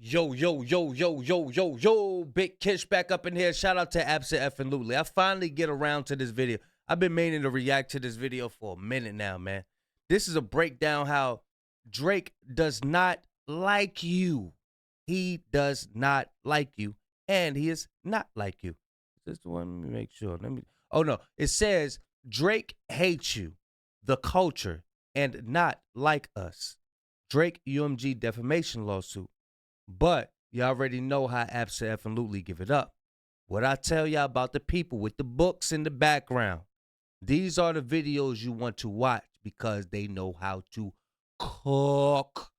Yo, yo, yo, yo, yo, yo, yo, Big Kish back up in here. Shout out to Absolutely. I finally get around to this video. I've been meaning to react to this video for a minute now, man. This is a breakdown how Drake does not like you. He does not like you, and he is not like you. This one, let me make sure. Oh no, it says Drake hates you, the culture, and not like us. Drake UMG defamation lawsuit. But you already know how Absolutely give it up. What I tell y'all about the people with the books in the background. These are the videos you want to watch because they know how to cook.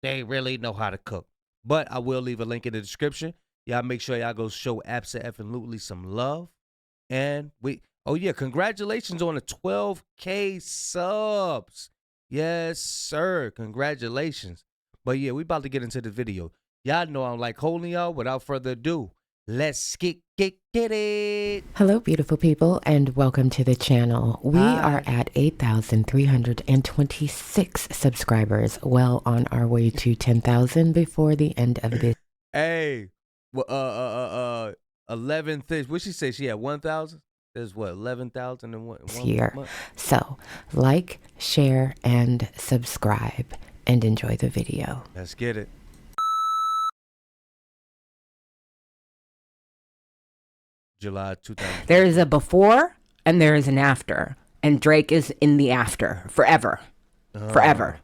They really know how to cook. But I will leave a link in the description. Y'all make sure y'all go show Absolutely some love. And congratulations on the 12K subs. Yes, sir. Congratulations. But yeah, we about to get into the video. Y'all know I'm like holding y'all. Without further ado, let's get it. Hello, beautiful people, and welcome to the channel. We are at 8,326 subscribers, well on our way to 10,000 before the end of this. Hey, 11 things. What she say? She had 1,000. There's what 11,000 in one year. Month? So, like, share, and subscribe, and enjoy the video. Let's get it. July 2000. There is a before and there is an after, and Drake is in the after forever. Forever.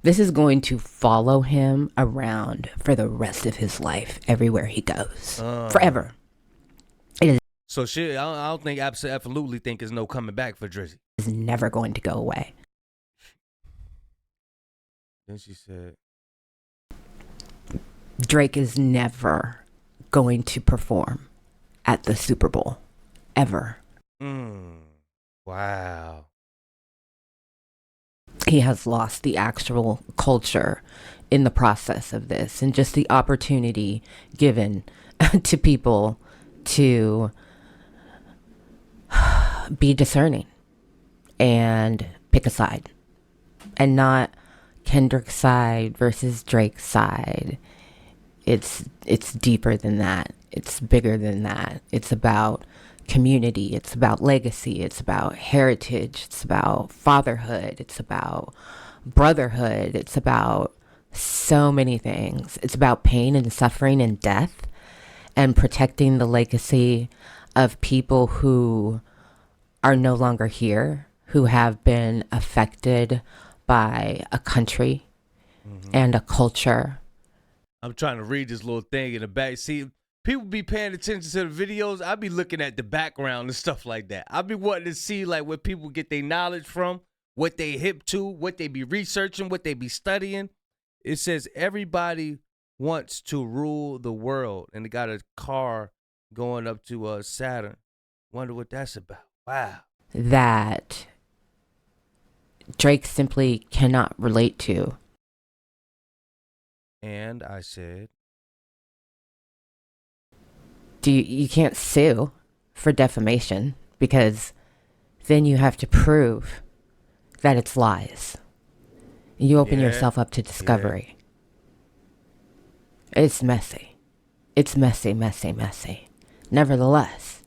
This is going to follow him around for the rest of his life everywhere he goes. Forever. It is. So I don't think Absolutely think there's no coming back for Drizzy. Is never going to go away. Then she said, Drake is never going to perform at the Super Bowl. Ever. Wow. He has lost the actual culture in the process of this, and just the opportunity given to people to be discerning and pick a side, and not Kendrick's side versus Drake's side. It's deeper than that. It's bigger than that. It's about community. It's about legacy. It's about heritage. It's about fatherhood. It's about brotherhood. It's about so many things. It's about pain and suffering and death, and protecting the legacy of people who are no longer here, who have been affected by a country and a culture. I'm trying to read this little thing in the back. See, people be paying attention to the videos. I be looking at the background and stuff like that. I be wanting to see like where people get their knowledge from, what they hip to, what they be researching, what they be studying. It says everybody wants to rule the world, and they got a car going up to Saturn. Wonder what that's about. Wow. That Drake simply cannot relate to. And I said, you can't sue for defamation, because then you have to prove that it's lies. You open yourself up to discovery. It's messy. It's messy, messy, messy. Nevertheless,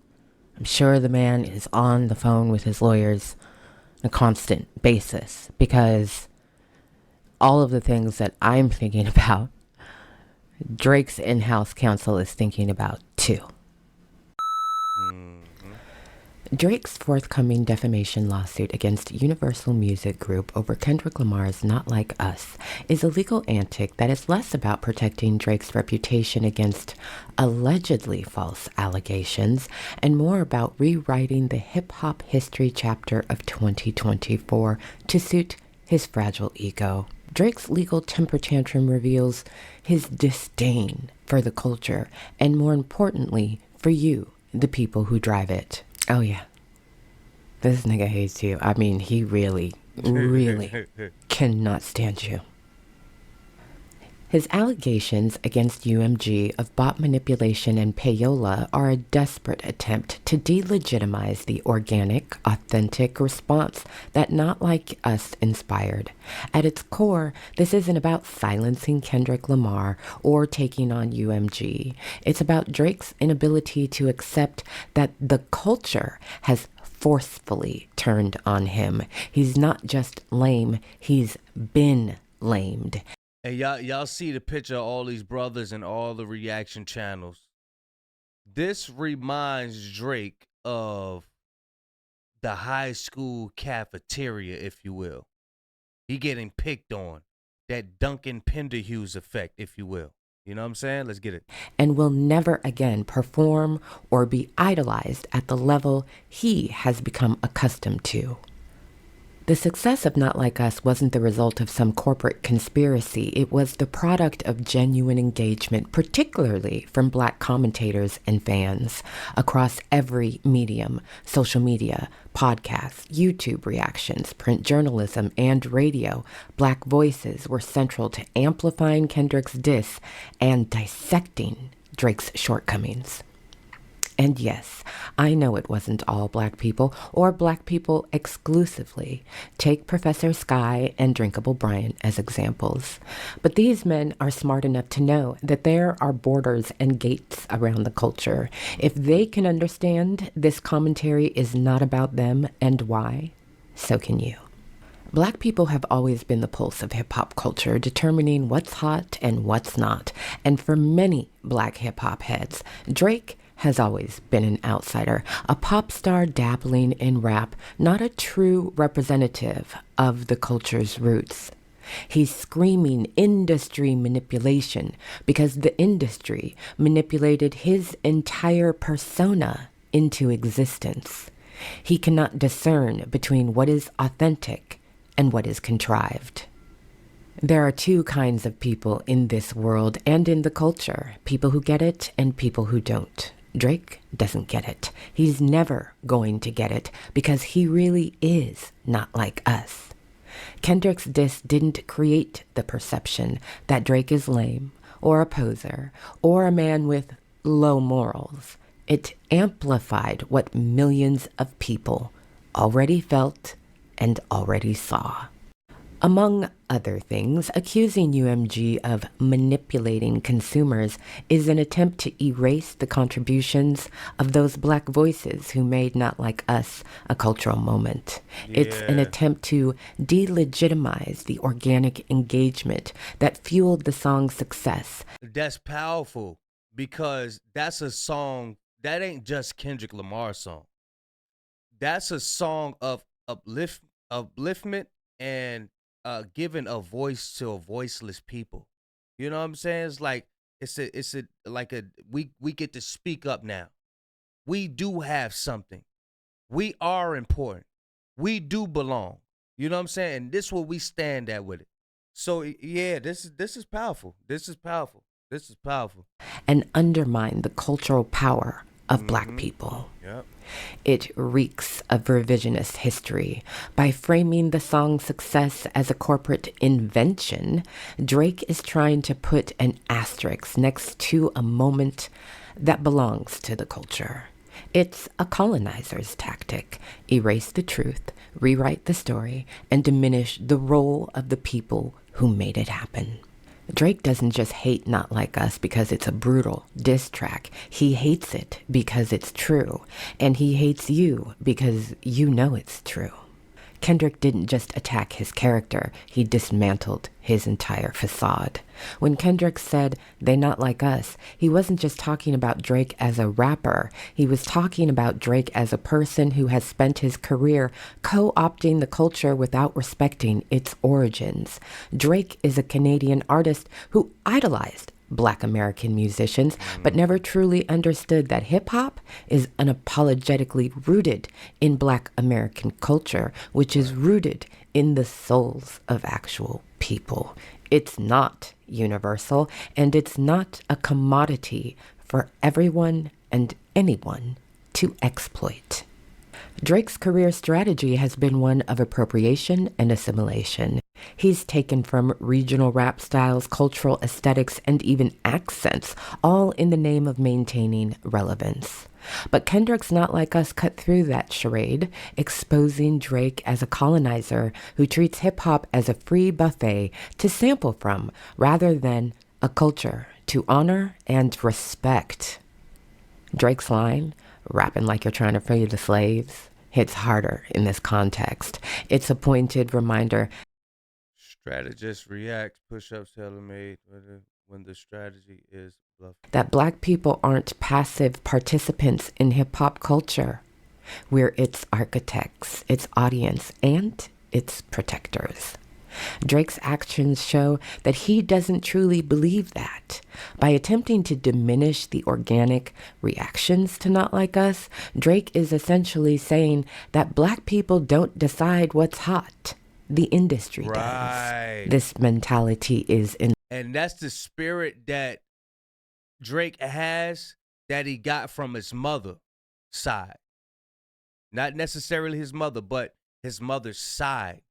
I'm sure the man is on the phone with his lawyers on a constant basis, because all of the things that I'm thinking about, Drake's in-house counsel is thinking about too. Drake's forthcoming defamation lawsuit against Universal Music Group over Kendrick Lamar's Not Like Us is a legal antic that is less about protecting Drake's reputation against allegedly false allegations and more about rewriting the hip-hop history chapter of 2024 to suit his fragile ego. Drake's legal temper tantrum reveals his disdain for the culture and, more importantly, for you, the people who drive it. Oh yeah, this nigga hates you. I mean, he really, really cannot stand you. His allegations against UMG of bot manipulation and payola are a desperate attempt to delegitimize the organic, authentic response that Not Like Us inspired. At its core, this isn't about silencing Kendrick Lamar or taking on UMG. It's about Drake's inability to accept that the culture has forcefully turned on him. He's not just lame, he's been lamed. And y'all see the picture of all these brothers and all the reaction channels. This reminds Drake of the high school cafeteria, if you will. He getting picked on. That Duncan Penderhughes effect, if you will. You know what I'm saying? Let's get it. And will never again perform or be idolized at the level he has become accustomed to. The success of Not Like Us wasn't the result of some corporate conspiracy. It was the product of genuine engagement, particularly from Black commentators and fans across every medium: social media, podcasts, YouTube reactions, print journalism, and radio. Black voices were central to amplifying Kendrick's diss and dissecting Drake's shortcomings. And yes, I know it wasn't all Black people or Black people exclusively. Take Professor Sky and Drinkable Bryant as examples. But these men are smart enough to know that there are borders and gates around the culture. If they can understand this commentary is not about them and why, so can you. Black people have always been the pulse of hip-hop culture, determining what's hot and what's not. And for many Black hip-hop heads, Drake has always been an outsider, a pop star dabbling in rap, not a true representative of the culture's roots. He's screaming industry manipulation because the industry manipulated his entire persona into existence. He cannot discern between what is authentic and what is contrived. There are two kinds of people in this world and in the culture: people who get it and people who don't. Drake doesn't get it. He's never going to get it because he really is not like us. Kendrick's diss didn't create the perception that Drake is lame or a poser or a man with low morals. It amplified what millions of people already felt and already saw. Among other things, accusing UMG of manipulating consumers is an attempt to erase the contributions of those Black voices who made Not Like Us a cultural moment. Yeah. It's an attempt to delegitimize the organic engagement that fueled the song's success. That's powerful because that's a song that ain't just Kendrick Lamar's song. That's a song of upliftment and giving a voice to a voiceless people. You know what I'm saying? It's like we get to speak up now. We do have something. We are important. We do belong. You know what I'm saying? And this is what we stand at with it. So yeah, this is powerful. This is powerful. This is powerful. And undermine the cultural power of Black people. Yep. It reeks of revisionist history. By framing the song's success as a corporate invention, Drake is trying to put an asterisk next to a moment that belongs to the culture. It's a colonizer's tactic: erase the truth, rewrite the story, and diminish the role of the people who made it happen. Drake doesn't just hate Not Like Us because it's a brutal diss track. He hates it because it's true. And he hates you because you know it's true. Kendrick didn't just attack his character, he dismantled his entire facade. When Kendrick said, "They not like us," he wasn't just talking about Drake as a rapper. He was talking about Drake as a person who has spent his career co-opting the culture without respecting its origins. Drake is a Canadian artist who idolized Black American musicians, but never truly understood that hip-hop is unapologetically rooted in Black American culture, which is rooted in the souls of actual people. It's not universal, and it's not a commodity for everyone and anyone to exploit. Drake's career strategy has been one of appropriation and assimilation. He's taken from regional rap styles, cultural aesthetics, and even accents, all in the name of maintaining relevance. But Kendrick's Not Like Us cut through that charade, exposing Drake as a colonizer who treats hip-hop as a free buffet to sample from rather than a culture to honor and respect. Drake's line, rapping like you're trying to free the slaves, hits harder in this context. It's a pointed reminder. Strategist reacts, push-ups tailor-made when the strategy is bluff. That Black people aren't passive participants in hip-hop culture. We're its architects, its audience, and its protectors. Drake's actions show that he doesn't truly believe that. By attempting to diminish the organic reactions to Not Like Us, Drake is essentially saying that Black people don't decide what's hot. The industry does. This mentality is in. And that's the spirit that Drake has that he got from his mother side. Not necessarily his mother, but his mother's side.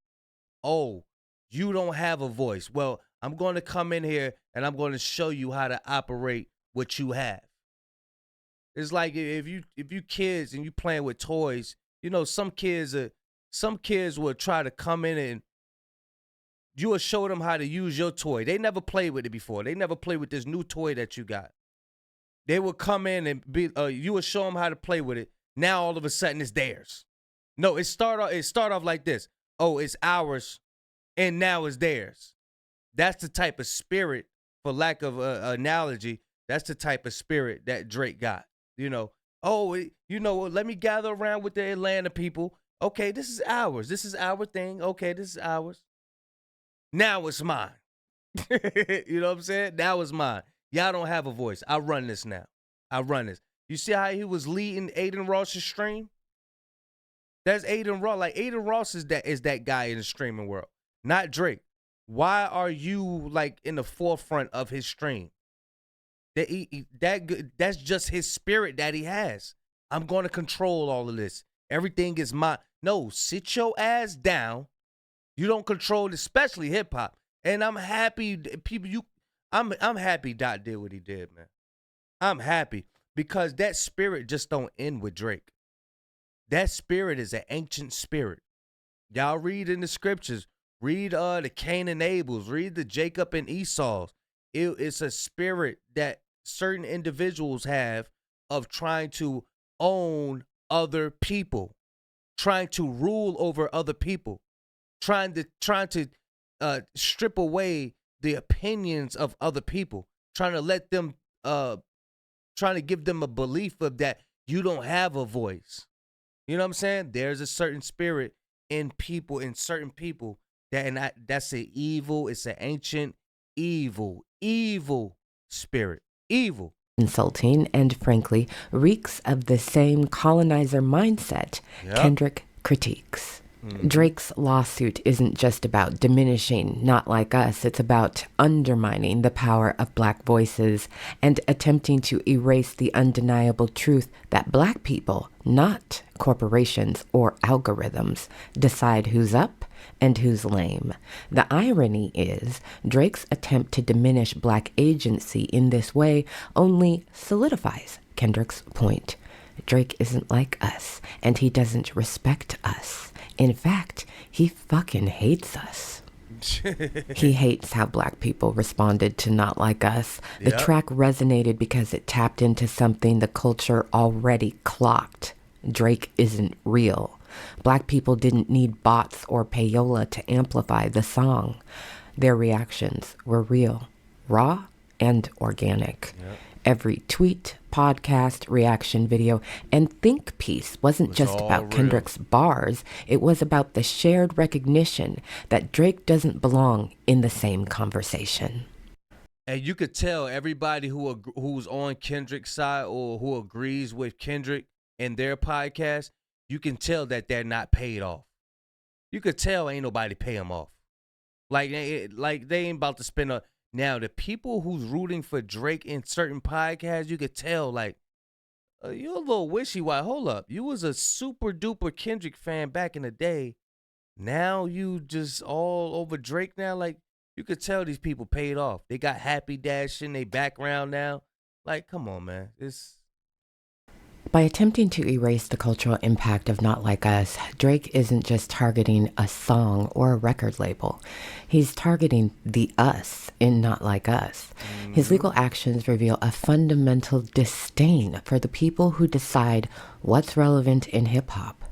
Oh, you don't have a voice. Well, I'm going to come in here and I'm going to show you how to operate what you have. It's like if you kids and you playing with toys, you know, some kids will try to come in and you will show them how to use your toy. They never played with it before. They never played with this new toy that you got. They will come in and you will show them how to play with it. Now all of a sudden it's theirs. No, it start off like this. Oh, it's ours, and now it's theirs. That's the type of spirit, for lack of analogy. That's the type of spirit that Drake got. You know, let me gather around with the Atlanta people. Okay, this is ours. This is our thing. Okay, this is ours. Now it's mine. You know what I'm saying? Now it's mine. Y'all don't have a voice. I run this now. I run this. You see how he was leading Aiden Ross's stream? That's Aiden Ross. Like Aiden Ross is that guy in the streaming world, not Drake. Why are you like in the forefront of his stream? That's just his spirit that he has. I'm going to control all of this. Everything is mine. No, sit your ass down. You don't control it, especially hip hop. And I'm happy I'm happy Dot did what he did, man. I'm happy because that spirit just don't end with Drake. That spirit is an ancient spirit. Y'all read in the scriptures. Read the Cain and Abel's. Read the Jacob and Esau's. It's a spirit that certain individuals have of trying to own other people, trying to rule over other people, trying to strip away the opinions of other people, trying to let them, trying to give them a belief of that you don't have a voice. You know what I'm saying? There's a certain spirit in people, in certain people, that's an evil, it's an ancient evil spirit. Evil. Insulting and, frankly, reeks of the same colonizer mindset Kendrick critiques. Drake's lawsuit isn't just about diminishing Not Like Us. It's about undermining the power of Black voices and attempting to erase the undeniable truth that Black people, not corporations or algorithms, decide who's up and who's lame. The irony is Drake's attempt to diminish Black agency in this way only solidifies Kendrick's point. Drake isn't like us, and he doesn't respect us. In fact, he fucking hates us. He hates how Black people responded to Not Like Us. The track resonated because it tapped into something the culture already clocked. Drake isn't real. Black people didn't need bots or payola to amplify the song. Their reactions were real, raw, and organic. Every tweet, podcast, reaction video, and think piece wasn't just about Kendrick's bars. It was about the shared recognition that Drake doesn't belong in the same conversation. And you could tell everybody who's on Kendrick's side or who agrees with Kendrick in their podcast, you can tell that they're not paid off. You could tell ain't nobody pay them off. Like they ain't about to spend a... Now, the people who's rooting for Drake in certain podcasts, you could tell, like, you're a little wishy-washy. Hold up. You was a super-duper Kendrick fan back in the day, Now you just all over Drake now. Like, you could tell these people paid off. They got Happy Dash in their background now. Like, come on, man. By attempting to erase the cultural impact of Not Like Us, Drake isn't just targeting a song or a record label. He's targeting the us in Not Like Us. His legal actions reveal a fundamental disdain for the people who decide what's relevant in hip-hop.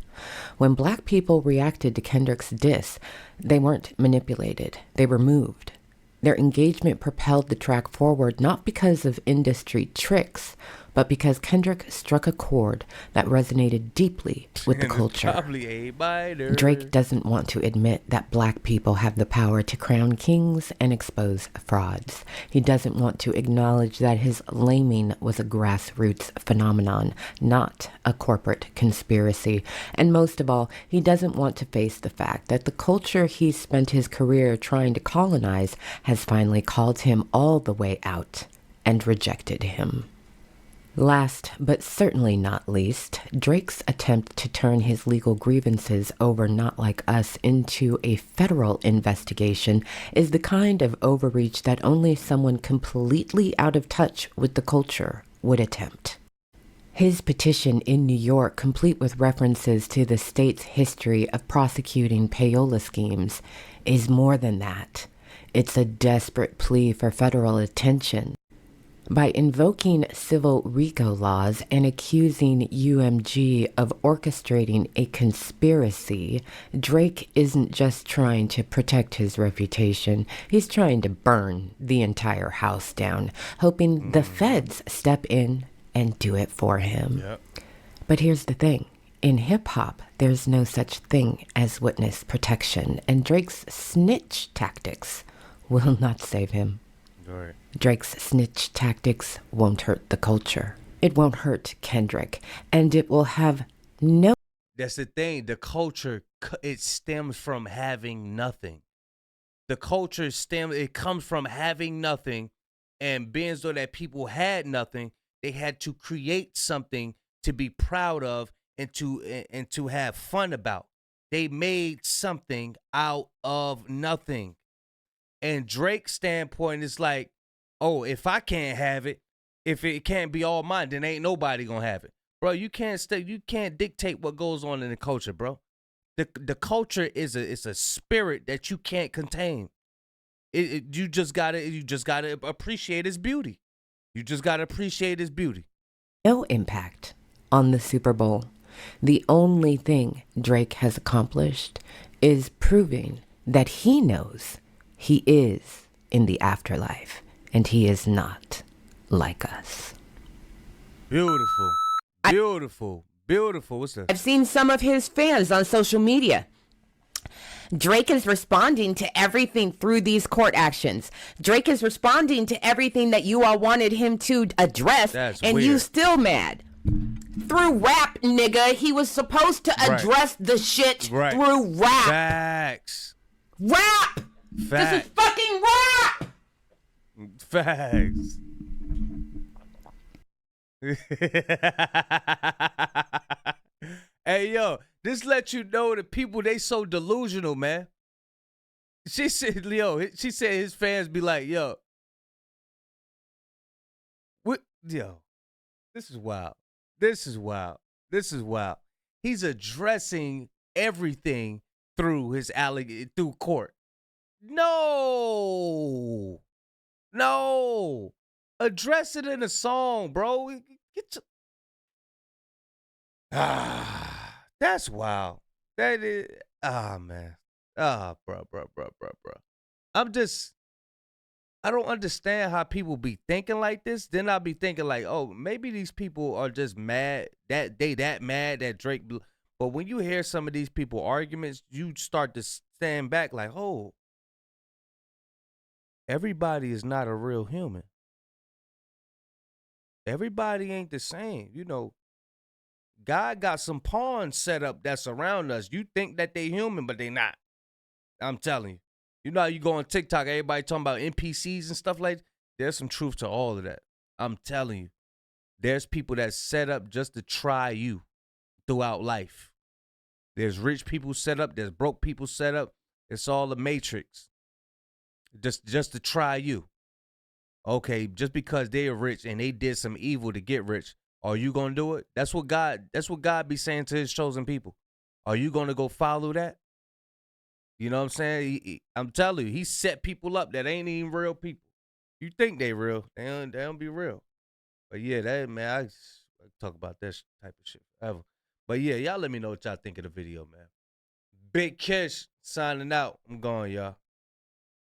When black people reacted to Kendrick's diss, they weren't manipulated, they were moved. Their engagement propelled the track forward not because of industry tricks, but because Kendrick struck a chord that resonated deeply with the culture. Probably a biter. Drake doesn't want to admit that black people have the power to crown kings and expose frauds. He doesn't want to acknowledge that his laming was a grassroots phenomenon, not a corporate conspiracy. And most of all, he doesn't want to face the fact that the culture he spent his career trying to colonize has finally called him all the way out and rejected him. Last, but certainly not least, Drake's attempt to turn his legal grievances over Not Like Us into a federal investigation is the kind of overreach that only someone completely out of touch with the culture would attempt. His petition in New York, complete with references to the state's history of prosecuting payola schemes, is more than that. It's a desperate plea for federal attention. By invoking civil RICO laws and accusing UMG of orchestrating a conspiracy, Drake isn't just trying to protect his reputation, he's trying to burn the entire house down, hoping the feds step in and do it for him. Yep. But here's the thing. In hip-hop, there's no such thing as witness protection, and Drake's snitch tactics will not save him. Right. Drake's snitch tactics won't hurt the culture. It won't hurt Kendrick, and it will have no... That's the thing. The culture, it stems from having nothing. The culture it comes from having nothing, and being as though that people had nothing, they had to create something to be proud of and to have fun about. They made something out of nothing. And Drake's standpoint is like, oh, if I can't have it, if it can't be all mine, then ain't nobody gonna have it, bro. You can't dictate what goes on in the culture, bro. The culture is a spirit that you can't contain. You just gotta appreciate its beauty. You just gotta appreciate its beauty. No impact on the Super Bowl. The only thing Drake has accomplished is proving that he knows he is in the afterlife, and he is not like us. Beautiful. Beautiful. Beautiful. What's that? I've seen some of his fans on social media. Drake is responding to everything through these court actions. Drake is responding to everything that you all wanted him to address, That's and weird. you still mad. Through rap, nigga. He was supposed to address the shit through rap. Facts. Rap! This is fucking rap! Facts. Hey, yo, this let you know the people, they so delusional, man. She said, she said his fans be like, yo, what, yo, this is wild. This is wild. This is wild. He's addressing everything through through court. No. Address it in a song, bro. That's wild. That is, man. Bro. I don't understand how people be thinking like this. Then I'll be thinking like, oh, maybe these people are just mad that mad that Drake. But when you hear some of these people arguments, you start to stand back like, oh, everybody is not a real human. Everybody ain't the same. You know, God got some pawns set up that's around us. You think that they human, but they not. I'm telling you. You know how you go on TikTok, everybody talking about NPCs and stuff like that? There's some truth to all of that. I'm telling you. There's people that set up just to try you throughout life. There's rich people set up. There's broke people set up. It's all a matrix. Just to try you. Okay, just because they're rich and they did some evil to get rich, are you gonna do it? That's what God be saying to his chosen people. Are you gonna go follow that? You know what I'm saying? I'm telling you, he set people up that ain't even real people. You think they real. They don't be real. But yeah, that man, I talk about that type of shit forever. But yeah, y'all let me know what y'all think of the video, man. Big Kish signing out. I'm going, y'all.